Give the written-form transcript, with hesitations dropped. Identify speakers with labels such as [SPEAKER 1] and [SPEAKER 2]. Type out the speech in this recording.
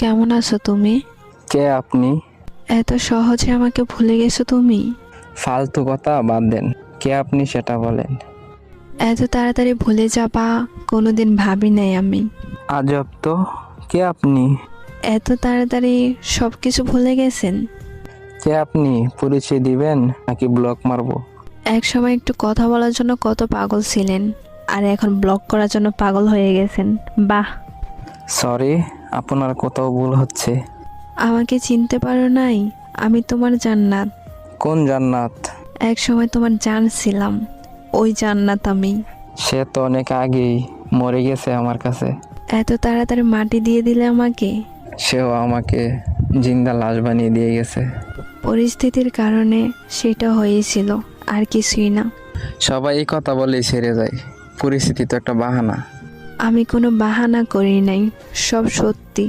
[SPEAKER 1] কেমন আছো তুমি?
[SPEAKER 2] কে আপনি?
[SPEAKER 1] এত সহজে আমাকে ভুলে গেছো তুমি?
[SPEAKER 2] ফালতু কথা বাদ দেন। কে আপনি সেটা বলেন।
[SPEAKER 1] এত তাড়াতাড়ি ভুলে যাবা কোনোদিন ভাবি নাই আমি।
[SPEAKER 2] আজব তো, কে আপনি?
[SPEAKER 1] এত তাড়াতাড়ি সব কিছু ভুলে গেছেন?
[SPEAKER 2] কে আপনি পরিচয় দিবেন নাকি ব্লক মারবো?
[SPEAKER 1] এক সময় একটু কথা বলার জন্য কত পাগল ছিলেন, আর এখন ব্লক করার জন্য পাগল হয়ে গেছেন। বাহ!
[SPEAKER 2] সরি, আপনার কোথাও ভুল হচ্ছে।
[SPEAKER 1] আমাকে চিনতে পারো নাই? আমি তোমার জান্নাত।
[SPEAKER 2] কোন জান্নাত?
[SPEAKER 1] এক সময় তোমার জান ছিলাম, ওই জান্নাত আমি।
[SPEAKER 2] সে তো অনেক আগেই মরে গেছে আমার কাছে।
[SPEAKER 1] এত তাড়াতাড়ি মাটি দিয়ে দিলে আমাকে।
[SPEAKER 2] সেও আমাকে জিন্দা লাশ বানিয়ে দিয়ে গেছে।
[SPEAKER 1] পরিস্থিতির কারণে সেটা হয়েছিল, আর কিছুই না।
[SPEAKER 2] সবাই এই কথা বলেই ছেড়ে যায়। পরিস্থিতি তো একটা বাহানা।
[SPEAKER 1] আমি কোনো বাহানা করি নাই, সব সত্যি।